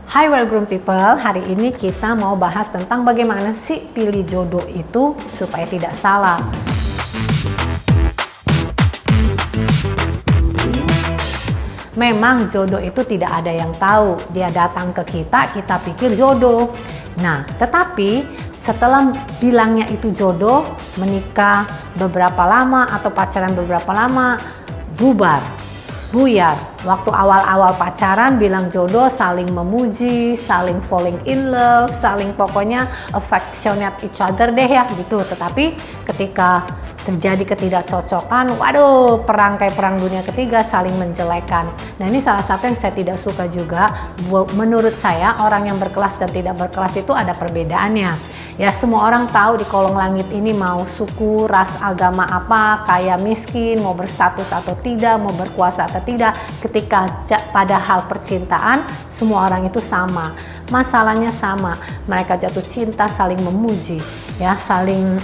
Hai well-grown people, hari ini kita mau bahas tentang bagaimana sih pilih jodoh itu supaya tidak salah. Memang jodoh itu tidak ada yang tahu, dia datang ke kita, kita pikir jodoh. Nah, tetapi setelah bilangnya itu jodoh, menikah beberapa lama atau pacaran beberapa lama, bubar, buyar. Waktu awal-awal pacaran bilang jodoh, saling memuji, saling falling in love, saling pokoknya affectionate each other deh ya gitu. Tetapi ketika terjadi ketidakcocokan, waduh, perang kayak perang dunia ketiga, saling menjelekan. Nah, ini salah satu yang saya tidak suka juga. Menurut saya, orang yang berkelas dan tidak berkelas itu ada perbedaannya. Ya, semua orang tahu di kolong langit ini mau suku, ras, agama apa, kaya, miskin, mau berstatus atau tidak, mau berkuasa atau tidak. Ketika pada hal percintaan, semua orang itu sama. Masalahnya sama. Mereka jatuh cinta, saling memuji, ya, saling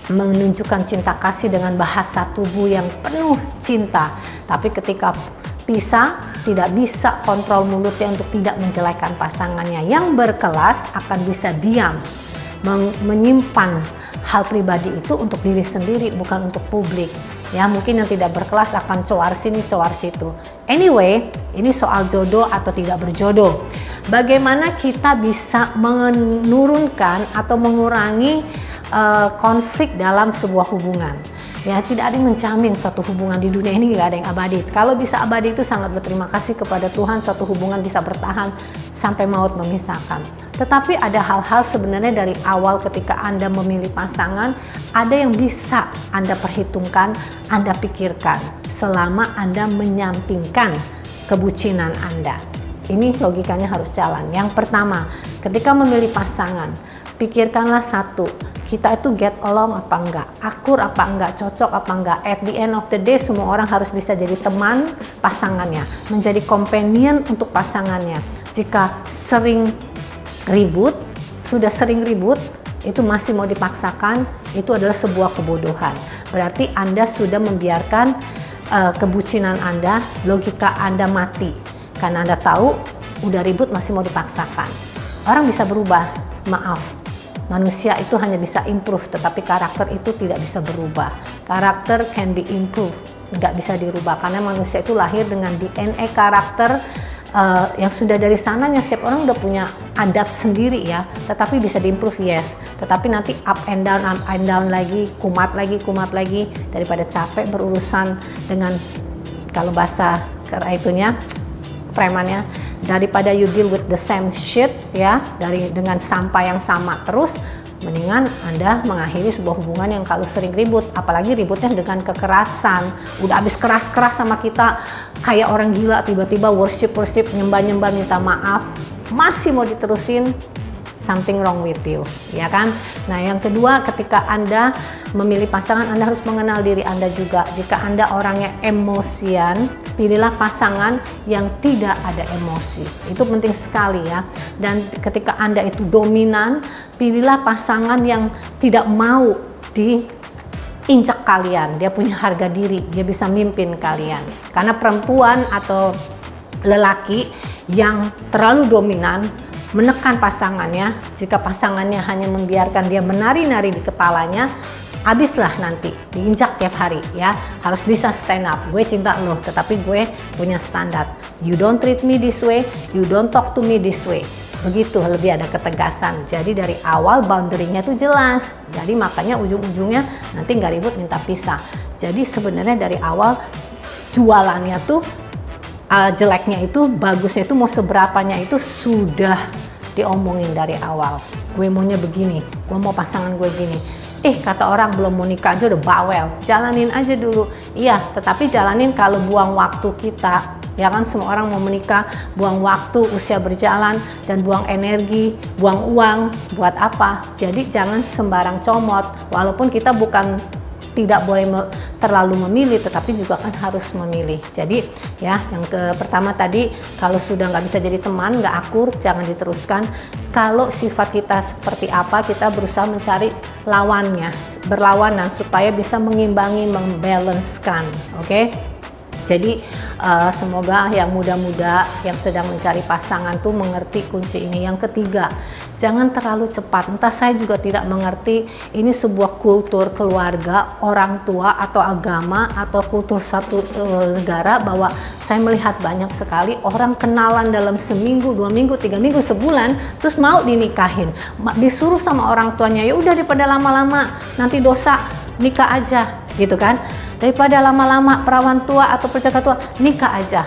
menunjukkan cinta kasih dengan bahasa tubuh yang penuh cinta. Tapi ketika pisah, tidak bisa kontrol mulutnya untuk tidak menjelekan pasangannya. Yang berkelas akan bisa diam, menyimpan hal pribadi itu untuk diri sendiri, bukan untuk publik. Ya, mungkin yang tidak berkelas akan coar sini, coar situ. Anyway, ini soal jodoh atau tidak berjodoh. Bagaimana kita bisa menurunkan atau mengurangi konflik dalam sebuah hubungan. Ya, tidak ada yang menjamin suatu hubungan di dunia ini, nggak ada yang abadi. Kalau bisa abadi itu sangat berterima kasih kepada Tuhan, suatu hubungan bisa bertahan sampai maut memisahkan. Tetapi ada hal-hal sebenarnya dari awal ketika Anda memilih pasangan, ada yang bisa Anda perhitungkan, Anda pikirkan selama Anda menyampingkan kebucinan Anda. Ini logikanya harus jalan. Yang pertama, ketika memilih pasangan, pikirkanlah satu, kita itu get along apa enggak, akur apa enggak, cocok apa enggak. At the end of the day, semua orang harus bisa jadi teman pasangannya, menjadi companion untuk pasangannya. Jika sering ribut, sudah sering ribut, itu masih mau dipaksakan, itu adalah sebuah kebodohan. Berarti Anda sudah membiarkan kebucinan Anda, logika Anda mati. Karena Anda tahu, udah ribut masih mau dipaksakan. Orang bisa berubah, maaf. Manusia itu hanya bisa improve, tetapi karakter itu tidak bisa berubah. Karakter can be improved, nggak bisa dirubah karena manusia itu lahir dengan DNA karakter yang sudah dari sananya. Setiap orang udah punya adat sendiri ya, tetapi bisa diimprove, yes. Tetapi nanti up and down lagi, kumat lagi, daripada capek berurusan dengan, kalau bahasa itunya, premannya, daripada you deal with the same shit ya, dengan sampah yang sama terus, mendingan Anda mengakhiri sebuah hubungan yang kalau sering ribut, apalagi ributnya dengan kekerasan. Udah habis keras-keras sama kita kayak orang gila, tiba-tiba worship nyembah minta maaf, masih mau diterusin, something wrong with you, ya kan? Nah, yang kedua, ketika Anda memilih pasangan, Anda harus mengenal diri Anda juga. Jika Anda orangnya emosian, pilihlah pasangan yang tidak ada emosi. Itu penting sekali ya. Dan ketika Anda itu dominan, pilihlah pasangan yang tidak mau diinjak kalian. Dia punya harga diri, dia bisa mimpin kalian. Karena perempuan atau lelaki yang terlalu dominan menekan pasangannya, jika pasangannya hanya membiarkan dia menari-nari di kepalanya, habislah nanti diinjak tiap hari ya. Harus bisa stand up, gue cinta lo, tetapi gue punya standar. You don't treat me this way, you don't talk to me this way. Begitu, lebih ada ketegasan. Jadi dari awal boundary-nya itu jelas. Jadi makanya ujung-ujungnya nanti nggak ribut minta pisah. Jadi sebenarnya dari awal jualannya tuh jeleknya itu, bagusnya itu, mau seberapanya itu sudah diomongin dari awal. Gue maunya begini, gue mau pasangan gue gini. Kata orang belum mau nikah aja udah bawel. Jalanin aja dulu. Iya, tetapi jalanin kalau buang waktu kita. Ya kan, semua orang mau menikah, buang waktu, usia berjalan, dan buang energi, buang uang, buat apa? Jadi jangan sembarang comot. Walaupun kita bukan tidak boleh terlalu memilih, tetapi juga kan harus memilih. Jadi ya, yang pertama tadi, kalau sudah nggak bisa jadi teman, nggak akur, jangan diteruskan. Kalau sifat kita seperti apa, kita berusaha mencari lawannya, berlawanan supaya bisa mengimbangi, membalancekan, oke? Jadi Semoga yang muda-muda yang sedang mencari pasangan tuh mengerti kunci ini. Yang ketiga, jangan terlalu cepat. Entah saya juga tidak mengerti ini sebuah kultur keluarga, orang tua atau agama atau kultur satu negara, bahwa saya melihat banyak sekali orang kenalan dalam seminggu, 2 minggu, 3 minggu, sebulan, terus mau dinikahin, disuruh sama orang tuanya, ya udah daripada lama-lama nanti dosa, nikah aja gitu kan. Daripada lama-lama perawan tua atau perjaka tua, nikah aja.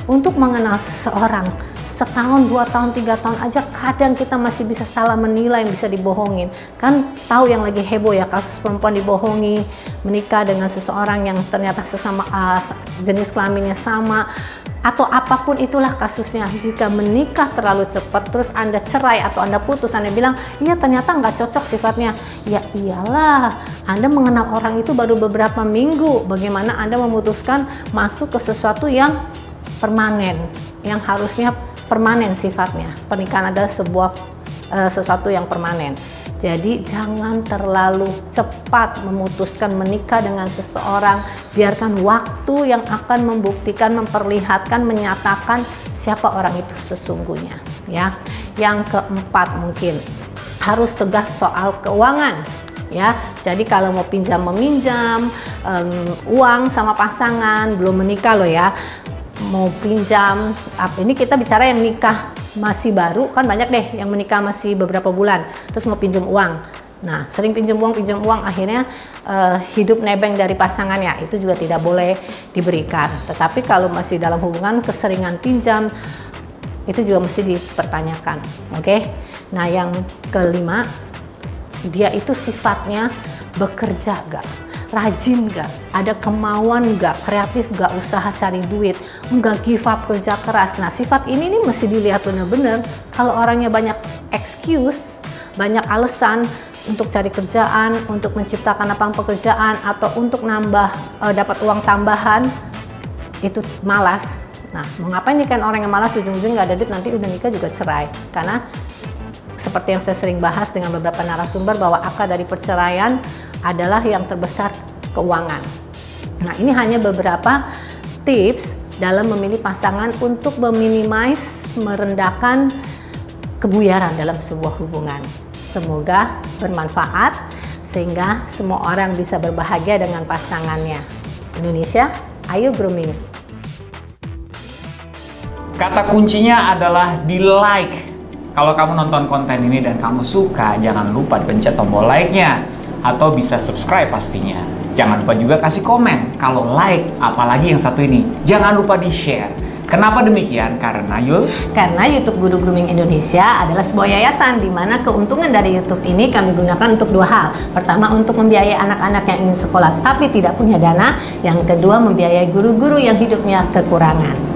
Untuk mengenal seseorang setahun, 2 tahun, 3 tahun aja kadang kita masih bisa salah menilai, bisa dibohongin. Kan tahu yang lagi heboh ya, kasus perempuan dibohongi menikah dengan seseorang yang ternyata sesama jenis kelaminnya sama, atau apapun itulah kasusnya. Jika menikah terlalu cepat terus Anda cerai atau Anda putus, Anda bilang iya ternyata nggak cocok sifatnya, ya iyalah, Anda mengenal orang itu baru beberapa minggu. Bagaimana Anda memutuskan masuk ke sesuatu yang permanen, yang harusnya permanen sifatnya. Pernikahan adalah sebuah sesuatu yang permanen. Jadi jangan terlalu cepat memutuskan menikah dengan seseorang. Biarkan waktu yang akan membuktikan, memperlihatkan, menyatakan siapa orang itu sesungguhnya, ya. Yang keempat, mungkin harus tegas soal keuangan, ya. Jadi kalau mau pinjam meminjam uang sama pasangan, belum menikah loh ya, mau pinjam, ini kita bicara yang nikah masih baru, kan banyak deh yang menikah masih beberapa bulan terus mau pinjam uang. Nah, sering pinjam uang akhirnya hidup nebeng dari pasangannya, itu juga tidak boleh diberikan. Tetapi kalau masih dalam hubungan keseringan pinjam, itu juga mesti dipertanyakan. Oke? Nah, yang kelima, dia itu sifatnya bekerja gak? Rajin gak? Ada kemauan gak? Kreatif gak? Usaha cari duit? Enggak give up kerja keras. Nah, sifat ini nih mesti dilihat benar-benar. Kalau orangnya banyak excuse, banyak alasan untuk cari kerjaan, untuk menciptakan lapangan pekerjaan, atau untuk nambah dapat uang tambahan, itu malas. Nah, mau ngapain nikahin orang yang malas, ujung-ujung gak ada duit, nanti udah nikah juga cerai. Karena seperti yang saya sering bahas dengan beberapa narasumber, bahwa akar dari perceraian adalah yang terbesar keuangan. Nah, ini hanya beberapa tips dalam memilih pasangan untuk meminimais, merendahkan kebuyaran dalam sebuah hubungan. Semoga bermanfaat sehingga semua orang bisa berbahagia dengan pasangannya. Indonesia, ayo grooming. Kata kuncinya adalah di like. Kalau kamu nonton konten ini dan kamu suka, jangan lupa dipencet tombol like-nya. Atau bisa subscribe pastinya. Jangan lupa juga kasih komen. Kalau like, apalagi yang satu ini, jangan lupa di-share. Kenapa demikian? Karena YouTube Guru Grooming Indonesia adalah sebuah yayasan di mana keuntungan dari YouTube ini kami gunakan untuk 2 hal. Pertama, untuk membiayai anak-anak yang ingin sekolah tapi tidak punya dana. Yang kedua, membiayai guru-guru yang hidupnya kekurangan.